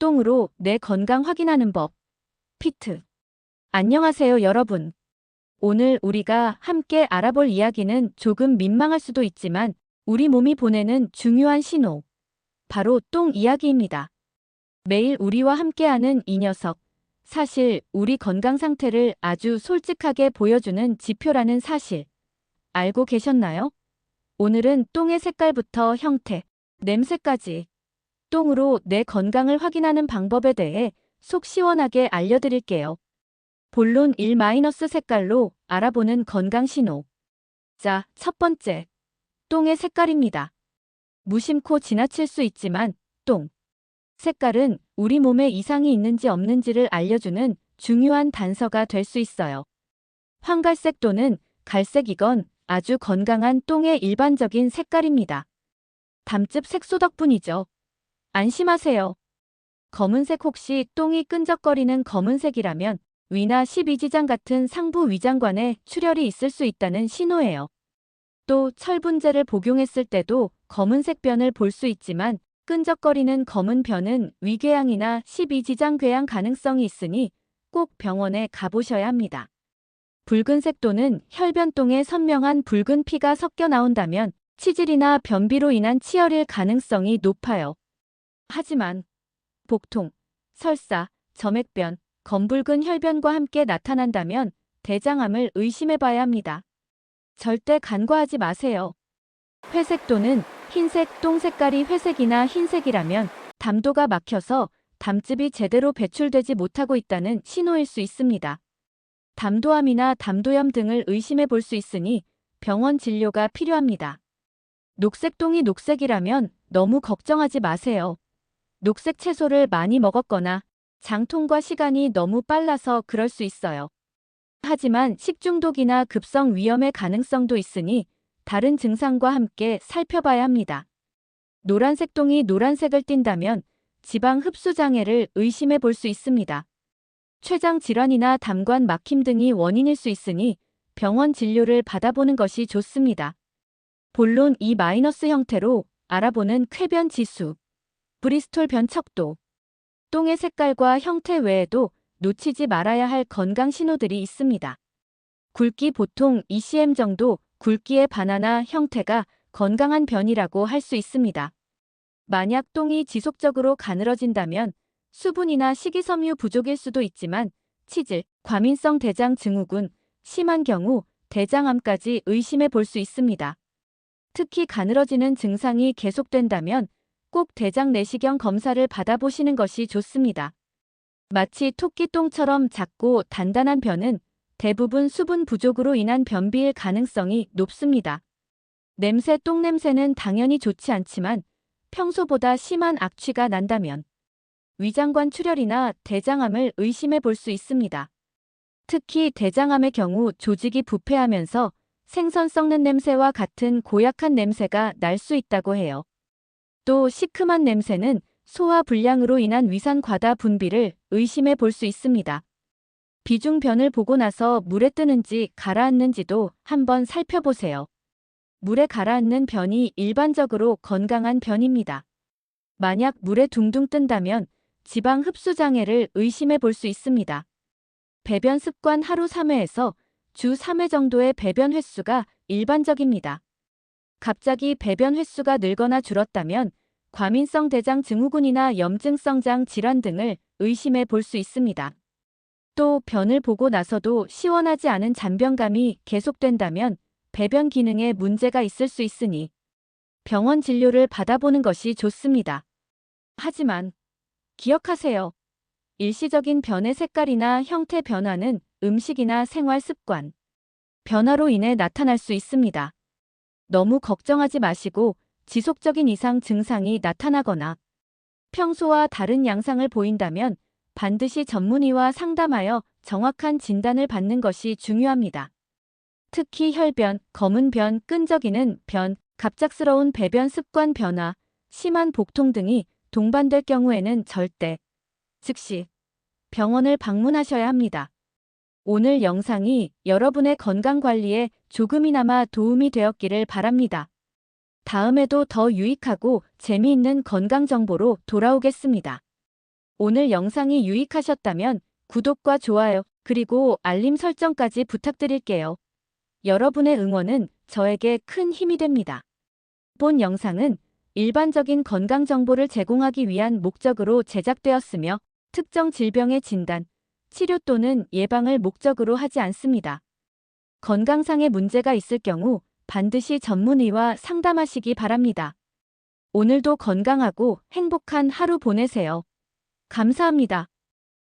똥으로 내 건강 확인하는 법. 피트. 안녕하세요, 여러분. 오늘 우리가 함께 알아볼 이야기는 조금 민망할 수도 있지만 우리 몸이 보내는 중요한 신호. 바로 똥 이야기입니다. 매일 우리와 함께하는 이 녀석. 사실 우리 건강 상태를 아주 솔직하게 보여주는 지표라는 사실. 알고 계셨나요? 오늘은 똥의 색깔부터 형태, 냄새까지 똥으로 내 건강을 확인하는 방법에 대해 속 시원하게 알려드릴게요. 본론 1- 색깔로 알아보는 건강 신호. 자, 첫 번째. 똥의 색깔입니다. 무심코 지나칠 수 있지만 똥 색깔은 우리 몸에 이상이 있는지 없는지를 알려주는 중요한 단서가 될 수 있어요. 황갈색 또는 갈색이건 아주 건강한 똥의 일반적인 색깔입니다. 담즙 색소 덕분이죠. 안심하세요. 검은색 혹시 똥이 끈적거리는 검은색이라면 위나 십이지장 같은 상부 위장관에 출혈이 있을 수 있다는 신호예요. 또 철분제를 복용했을 때도 검은색 변을 볼 수 있지만 끈적거리는 검은 변은 위궤양이나 십이지장 궤양 가능성이 있으니 꼭 병원에 가보셔야 합니다. 붉은색 또는 혈변똥에 선명한 붉은 피가 섞여 나온다면 치질이나 변비로 인한 치열일 가능성이 높아요. 하지만 복통, 설사, 점액변, 검붉은 혈변과 함께 나타난다면 대장암을 의심해봐야 합니다. 절대 간과하지 마세요. 회색 또는 흰색 똥 색깔이 회색이나 흰색이라면 담도가 막혀서 담즙이 제대로 배출되지 못하고 있다는 신호일 수 있습니다. 담도암이나 담도염 등을 의심해 볼 수 있으니 병원 진료가 필요합니다. 녹색 똥이 녹색이라면 너무 걱정하지 마세요. 녹색 채소를 많이 먹었거나 장통과 시간이 너무 빨라서 그럴 수 있어요. 하지만 식중독이나 급성 위염의 가능성도 있으니 다른 증상과 함께 살펴봐야 합니다. 노란색 똥이 노란색을 띈다면 지방 흡수 장애를 의심해 볼 수 있습니다. 췌장 질환이나 담관 막힘 등이 원인일 수 있으니 병원 진료를 받아보는 것이 좋습니다. 본론 2- 형태로 알아보는 쾌변 지수. 브리스톨 변 척도. 똥의 색깔과 형태 외에도 놓치지 말아야 할 건강 신호들이 있습니다. 굵기 보통 2cm 정도, 굵기의 바나나 형태가 건강한 변이라고 할 수 있습니다. 만약 똥이 지속적으로 가늘어진다면 수분이나 식이섬유 부족일 수도 있지만 치질, 과민성 대장 증후군, 심한 경우 대장암까지 의심해 볼 수 있습니다. 특히 가늘어지는 증상이 계속된다면 꼭 대장 내시경 검사를 받아보시는 것이 좋습니다. 마치 토끼똥처럼 작고 단단한 변은 대부분 수분 부족으로 인한 변비일 가능성이 높습니다. 냄새 똥냄새는 당연히 좋지 않지만 평소보다 심한 악취가 난다면 위장관 출혈이나 대장암을 의심해 볼 수 있습니다. 특히 대장암의 경우 조직이 부패하면서 생선 썩는 냄새와 같은 고약한 냄새가 날 수 있다고 해요. 또 시큼한 냄새는 소화 불량으로 인한 위산 과다 분비를 의심해 볼 수 있습니다. 비중변을 보고 나서 물에 뜨는지 가라앉는지도 한번 살펴보세요. 물에 가라앉는 변이 일반적으로 건강한 변입니다. 만약 물에 둥둥 뜬다면 지방 흡수 장애를 의심해 볼 수 있습니다. 배변 습관 하루 3회에서 주 3회 정도의 배변 횟수가 일반적입니다. 갑자기 배변 횟수가 늘거나 줄었다면 과민성 대장 증후군이나 염증성 장 질환 등을 의심해 볼 수 있습니다. 또 변을 보고 나서도 시원하지 않은 잔변감이 계속된다면 배변 기능에 문제가 있을 수 있으니 병원 진료를 받아보는 것이 좋습니다. 하지만 기억하세요. 일시적인 변의 색깔이나 형태 변화는 음식이나 생활 습관, 변화로 인해 나타날 수 있습니다. 너무 걱정하지 마시고 지속적인 이상 증상이 나타나거나 평소와 다른 양상을 보인다면 반드시 전문의와 상담하여 정확한 진단을 받는 것이 중요합니다. 특히 혈변, 검은 변, 끈적이는 변, 갑작스러운 배변 습관 변화, 심한 복통 등이 동반될 경우에는 절대, 즉시 병원을 방문하셔야 합니다. 오늘 영상이 여러분의 건강관리에 조금이나마 도움이 되었기를 바랍니다. 다음에도 더 유익하고 재미있는 건강 정보로 돌아오겠습니다. 오늘 영상이 유익하셨다면 구독과 좋아요, 그리고 알림 설정까지 부탁드릴게요. 여러분의 응원은 저에게 큰 힘이 됩니다. 본 영상은 일반적인 건강 정보를 제공하기 위한 목적으로 제작되었으며 특정 질병의 진단, 치료 또는 예방을 목적으로 하지 않습니다. 건강상의 문제가 있을 경우 반드시 전문의와 상담하시기 바랍니다. 오늘도 건강하고 행복한 하루 보내세요. 감사합니다.